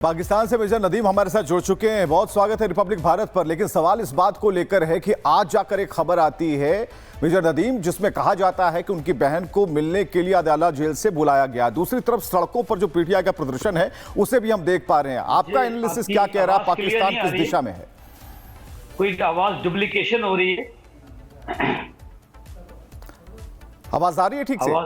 पाकिस्तान से मेजर नदीम हमारे साथ जुड़ चुके हैं। बहुत स्वागत है रिपब्लिक भारत पर। लेकिन सवाल इस बात को लेकर है कि आज जाकर एक खबर आती है मेजर नदीम, जिसमें कहा जाता है कि उनकी बहन को मिलने के लिए अदालत जेल से बुलाया गया। दूसरी तरफ सड़कों पर जो पीटीआई का प्रदर्शन है उसे भी हम देख पा रहे हैं। आपका एनालिसिस क्या कह रहा है? पाकिस्तान किस दिशा में है? कोई आवाज डुप्लीकेशन हो रही है? आवाज आ रही है ठीक से?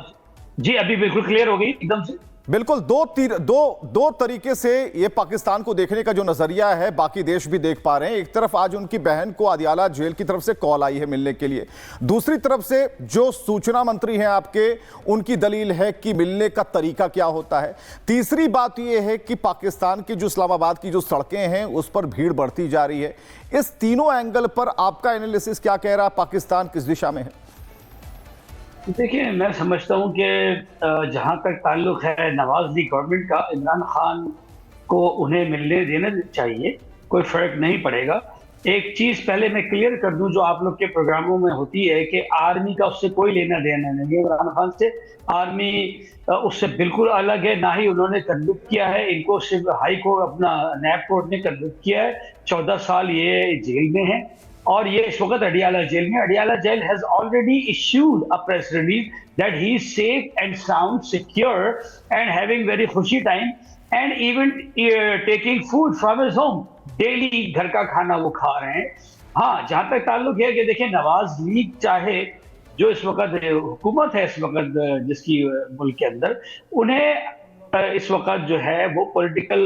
जी अभी बिल्कुल क्लियर हो गई एकदम से। बिल्कुल। दो तरीके से ये पाकिस्तान को देखने का जो नजरिया है बाकी देश भी देख पा रहे हैं। एक तरफ आज उनकी बहन को अदियाला जेल की तरफ से कॉल आई है मिलने के लिए, दूसरी तरफ से जो सूचना मंत्री हैं आपके, उनकी दलील है कि मिलने का तरीका क्या होता है। तीसरी बात यह है कि पाकिस्तान की जो इस्लामाबाद की जो सड़कें हैं उस पर भीड़ बढ़ती जा रही है। इस तीनों एंगल पर आपका एनालिसिस क्या कह रहा है? पाकिस्तान किस दिशा में है? देखिए, मैं समझता हूं कि जहां तक ताल्लुक है नवाज ली गवर्नमेंट का, इमरान खान को उन्हें मिलने देना चाहिए, कोई फर्क नहीं पड़ेगा। एक चीज पहले मैं क्लियर कर दूं जो आप लोग के प्रोग्रामों में होती है कि आर्मी का उससे कोई लेना देना नहीं है। इमरान खान से आर्मी उससे बिल्कुल अलग है, ना ही उन्होंने कन्विक्ट किया है। इनको सिर्फ हाई कोर्ट, अपना नैब कोर्ट ने कन्विक्ट किया है। 14 साल ये जेल में है और ये इस वक्त अडियाला जेल में। Adiala jail has already issued a press release that he is safe and sound, secure and having very खुशी time and even taking food from his home. Daily घर का खाना वो खा रहे हैं। हाँ, जहां तक ताल्लुक है कि देखिए, नवाज लीग चाहे जो इस वक्त हुकूमत है, इस वक्त जिसकी मुल्क के अंदर, उन्हें इस वक्त जो है वो पॉलिटिकल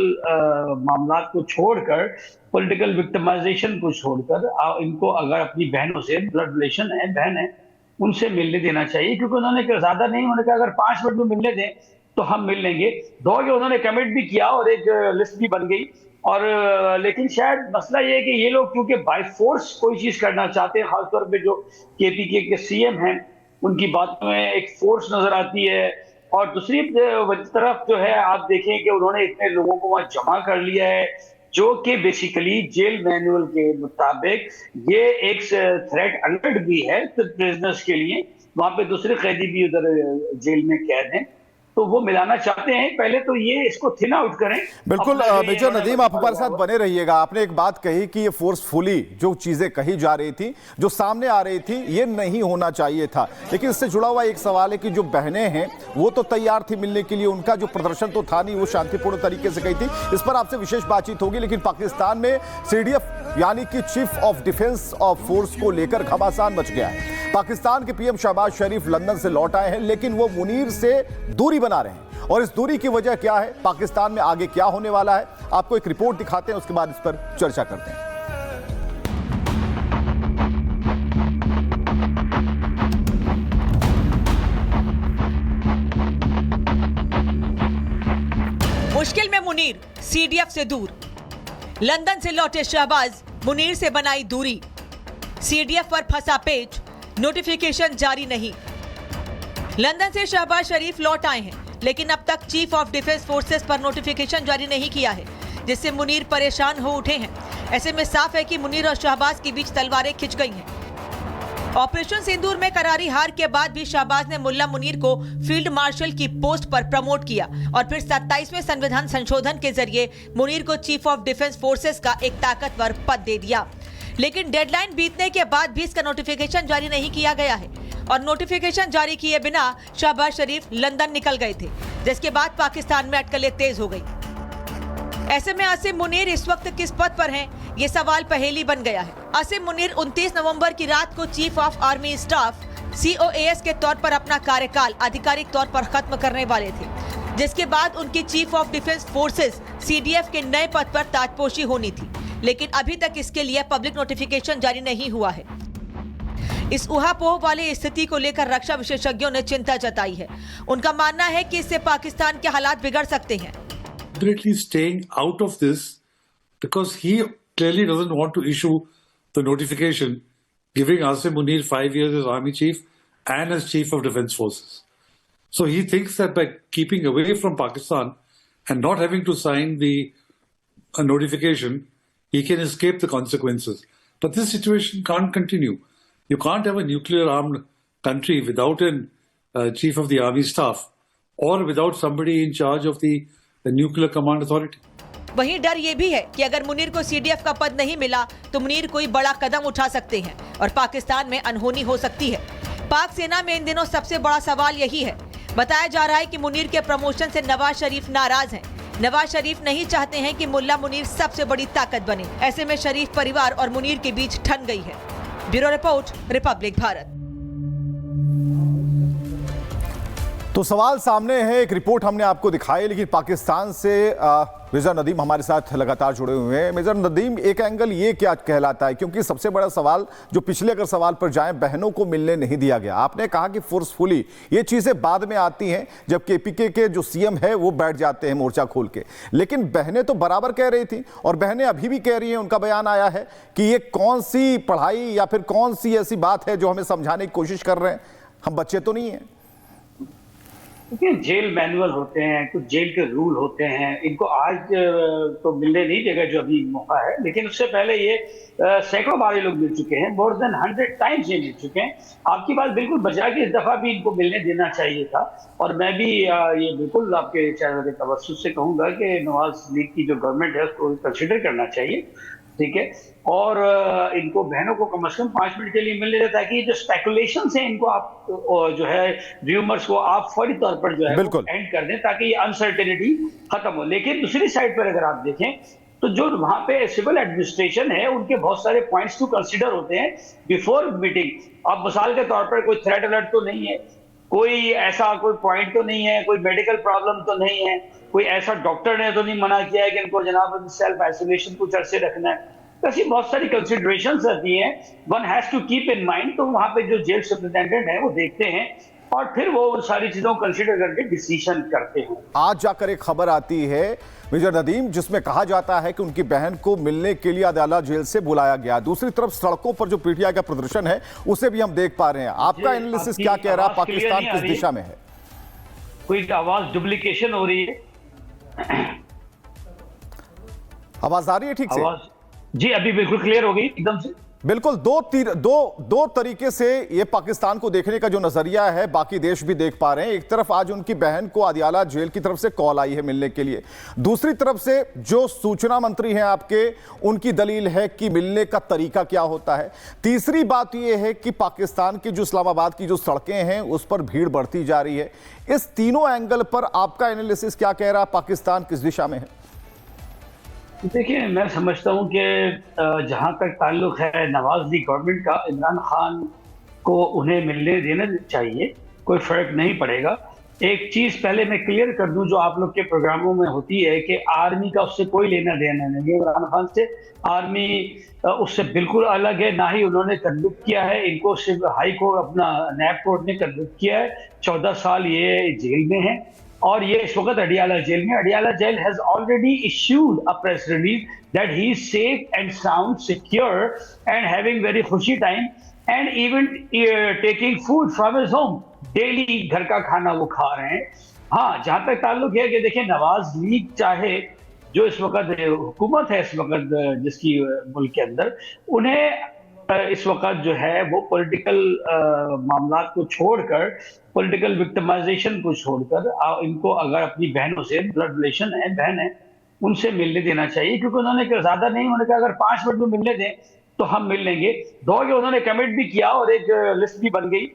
मामला को छोड़कर, पॉलिटिकल विक्टिमाइजेशन को छोड़कर, इनको अगर अपनी बहनों से ब्लड रिलेशन है, बहन है, उनसे मिलने देना चाहिए। क्योंकि उन्होंने ज्यादा नहीं, उन्होंने कहा अगर 5 मिनट में मिलने दें तो हम मिल लेंगे। दो के उन्होंने कमिट भी किया और एक लिस्ट भी बन गई। और लेकिन शायद मसला ये है कि ये लोग क्योंकि बाय फोर्स कोई चीज करना चाहते हैं, खासतौर पे जो केपीके के सीएम हैं, उनकी बातों में एक फोर्स नजर आती है। और दूसरी तरफ जो है, आप देखें कि उन्होंने इतने लोगों को वहां जमा कर लिया है जो कि बेसिकली जेल मैनुअल के मुताबिक ये एक थ्रेट अलर्ट भी है प्रिजनर्स के लिए। वहां पे दूसरे कैदी भी उधर जेल में कैद हैं, तो वो मिलाना चाहते हैं। पहले तो ये इसको थिन आउट करें। बिल्कुल मेजर नदीम, आप हमारे साथ बने रहिएगा। आपने एक बात कही कि ये फोर्सफुली जो चीजें कही जा रही थी, जो सामने आ रही थी, ये नहीं होना चाहिए था। लेकिन इससे जुड़ा हुआ एक सवाल है कि जो बहनें हैं वो तो तैयार थी मिलने के लिए, उनका जो प्रदर्शन तो था नहीं, वो शांतिपूर्ण तरीके से कही थी। इस पर आपसे विशेष बातचीत होगी। लेकिन पाकिस्तान में सीडीएफ यानी कि chief of defence of force को लेकर घमासान मच गया है। पाकिस्तान के पीएम शहबाज शरीफ लंदन से लौट आए हैं, लेकिन वो मुनीर से दूरी बना रहे हैं। और इस दूरी की वजह क्या है? पाकिस्तान में आगे क्या होने वाला है? आपको एक रिपोर्ट दिखाते हैं, उसके बाद इस पर चर्चा करते हैं। मुश्किल में मुनीर, सीडीएफ से दूर। लंदन से लौटे शहबाज, मुनीर से बनाई दूरी। सीडीएफ पर फंसा पेच, नोटिफिकेशन जारी नहीं। लंदन से शहबाज शरीफ लौट आए हैं, लेकिन अब तक चीफ ऑफ डिफेंस फोर्सेस पर नोटिफिकेशन जारी नहीं किया है, जिससे मुनीर परेशान हो उठे हैं। ऐसे में साफ है कि मुनीर और शहबाज के बीच तलवारें खिंच गई हैं। ऑपरेशन सिंदूर में करारी हार के बाद भी शहबाज ने मुल्ला मुनीर को फील्ड मार्शल की पोस्ट पर प्रमोट किया और फिर 27वें संविधान संशोधन के जरिए मुनीर को चीफ ऑफ डिफेंस फोर्सेस का एक ताकतवर पद दे दिया। लेकिन डेडलाइन बीतने के बाद भी इसका नोटिफिकेशन जारी नहीं किया गया है और नोटिफिकेशन जारी किए बिना शहबाज शरीफ लंदन निकल गए थे, जिसके बाद पाकिस्तान में अटकलें तेज हो गई। ऐसे में आसिम मुनीर इस वक्त किस पद पर हैं, ये सवाल पहेली बन गया है। आसिम मुनीर 29 नवंबर की रात को chief of army staff COAS के तौर पर अपना कार्यकाल आधिकारिक तौर पर खत्म करने वाले थे, जिसके बाद उनकी chief of defence forces CDF के नए पद पर ताजपोशी होनी थी। लेकिन अभी तक इसके लिए पब्लिक नोटिफिकेशन जारी नहीं हुआ है। इस उहापोह वाली स्थिति को लेकर रक्षा विशेषज्ञों ने चिंता जताई है। उनका मानना है कि इससे पाकिस्तान के हालात बिगड़ सकते हैं। Staying out of this because he clearly doesn't want to issue the notification giving Asim Munir 5 years as army chief and as chief of defense forces. So he thinks that by keeping away from Pakistan and not having to sign the notification, he can escape the consequences. But this situation can't continue. You can't have a nuclear armed country without a chief of the army staff or without somebody in charge of the nuclear command authority. वहीं डर ये भी है कि अगर मुनीर को CDF का पद नहीं मिला तो मुनीर कोई बड़ा कदम उठा सकते हैं और पाकिस्तान में अनहोनी हो सकती है। पाक सेना में इन दिनों सबसे बड़ा सवाल यही है। बताया जा रहा है कि मुनीर के प्रमोशन से नवाज शरीफ नाराज हैं। नवाज शरीफ नहीं चाहते हैं कि मुल्ला मुनीर सबसे बड़ी ताकत बने। ऐसे में शरीफ परिवार और मुनीर के बीच ठन गई है। Bureau report, Republic Bharat. तो सवाल सामने है, एक रिपोर्ट हमने आपको दिखाई, लेकिन पाकिस्तान से मेजर नदीम हमारे साथ लगातार जुड़े हुए हैं। मेजर नदीम, एक एंगल ये क्या कहलाता है, क्योंकि सबसे बड़ा सवाल जो पिछले अगर सवाल पर जाएं, बहनों को मिलने नहीं दिया गया। आपने कहा कि फोर्सफुली ये चीजें बाद में आती हैं जब केपीके के जो सीएम है वो बैठ जाते हैं मोर्चा खोल के, लेकिन बहनें तो बराबर कह रही थी और बहनें अभी भी कह रही हैं, उनका बयान आया है कि ये कौन सी पढ़ाई या फिर कौन सी ऐसी बात है जो हमें समझाने की कोशिश कर रहे हैं, हम बच्चे तो नहीं हैं। देखिए, जेल मैनुअल होते हैं, कुछ जेल के रूल होते हैं, इनको आज तो मिलने नहीं देगा जो अभी मौका है, लेकिन उससे पहले ये सैकड़ों बार ये लोग मिल चुके हैं, मोर देन 100 टाइम्स ये मिल चुके हैं। आपकी बात बिल्कुल बचा कि इस दफा भी इनको मिलने देना चाहिए था, और मैं भी ये बिल्कुल आपके चैनल के तवज्जुह से कहूंगा कि नवाज लीग की जो गवर्नमेंट है उसको कंसिडर करना चाहिए, ठीक है, और इनको बहनों को कम से कम 5 मिनट के लिए मिलने दें, ताकि जो स्पेकुलेशन है इनको आप जो है र्यूमर्स को आप फौरी तौर पर जो है एंड कर दें, ताकि ये अनसर्टेनिटी खत्म हो। लेकिन दूसरी साइड पर अगर आप देखें तो जो वहां पे सिविल एडमिनिस्ट्रेशन है उनके बहुत सारे पॉइंट्स टू कंसीडर होते हैं बिफोर मीटिंग। अब मिसाल के तौर पर कोई थ्रेट अलर्ट तो नहीं है, कोई ऐसा कोई पॉइंट तो नहीं है, कोई मेडिकल प्रॉब्लम तो नहीं है, कोई ऐसा डॉक्टर ने तो नहीं मना किया है कि इनको जनाब सेल्फ आइसोलेशन कुछ अरसे रखना है। ऐसी बहुत सारी कंसिडरेशंस रहती हैं, one has to keep in mind. तो वहां पे जो जेल सुपरिटेंडेंट है वो देखते हैं और फिर वो उन सारी चीजों को कंसीडर करके डिसीजन करते हैं। आज जाकर एक खबर आती है मेजर नदीम, जिसमें कहा जाता है कि उनकी बहन को मिलने के लिए अदालत जेल से बुलाया गया। दूसरी तरफ सड़कों पर जो पीटीआई का प्रदर्शन है उसे भी हम देख पा रहे हैं। आपका एनालिसिस क्या कह रहा है, पाकिस्तान किस दिशा में है? कोई आवाज डुप्लीकेशन हो रही है? आवाज आ रही है ठीक से? जी, अभी बिल्कुल क्लियर हो गई एकदम से। बिल्कुल, दो तरीके से ये पाकिस्तान को देखने का जो नजरिया है बाकी देश भी देख पा रहे हैं। एक तरफ आज उनकी बहन को अदियाला जेल की तरफ से कॉल आई है मिलने के लिए, दूसरी तरफ से जो सूचना मंत्री हैं आपके, उनकी दलील है कि मिलने का तरीका क्या होता है। तीसरी बात यह है कि पाकिस्तान की जो इस्लामाबाद की जो सड़कें हैं उस पर भीड़ बढ़ती जा रही है। इस तीनों एंगल पर आपका एनालिसिस क्या कह रहा है, पाकिस्तान किस दिशा में है? देखिए, मैं समझता हूं कि जहां तक ताल्लुक है नवाज लीग गवर्नमेंट का, इमरान खान को उन्हें मिलने देना चाहिए, कोई फर्क नहीं पड़ेगा। एक चीज पहले मैं क्लियर कर दूं जो आप लोग के प्रोग्रामों में होती है कि आर्मी का उससे कोई लेना देना नहीं है इमरान खान से। आर्मी उससे बिल्कुल अलग है, ना ही उन्होंने कन्विक्ट किया है इनको, सिर्फ हाई कोर्ट अपना नैब कोर्ट ने कन्विक्ट किया है। 14 साल ये जेल में है और ये इस वक्त अडियाला जेल में। Adiala jail has already issued a press release that he is safe and sound, secure and having very खुशी time and even taking food from his home. Daily घर का खाना वो खा रहे हैं। हाँ, जहां तक ताल्लुक है कि देखिए, नवाज लीग चाहे जो इस वक्त हुकूमत है इस वक्त जिसकी मुल्क के अंदर, उन्हें इस वक्त जो है वो पॉलिटिकल मामला को छोड़कर, पॉलिटिकल विक्टिमाइजेशन को छोड़कर इनको अगर अपनी बहनों से ब्लड रिलेशन है, बहन है, उनसे मिलने देना चाहिए। क्योंकि उन्होंने ज्यादा नहीं, उन्होंने कहा अगर 5 मिनट में मिलने दें तो हम मिल लेंगे। दो कि उन्होंने कमिट भी किया और एक लिस्ट भी बन गई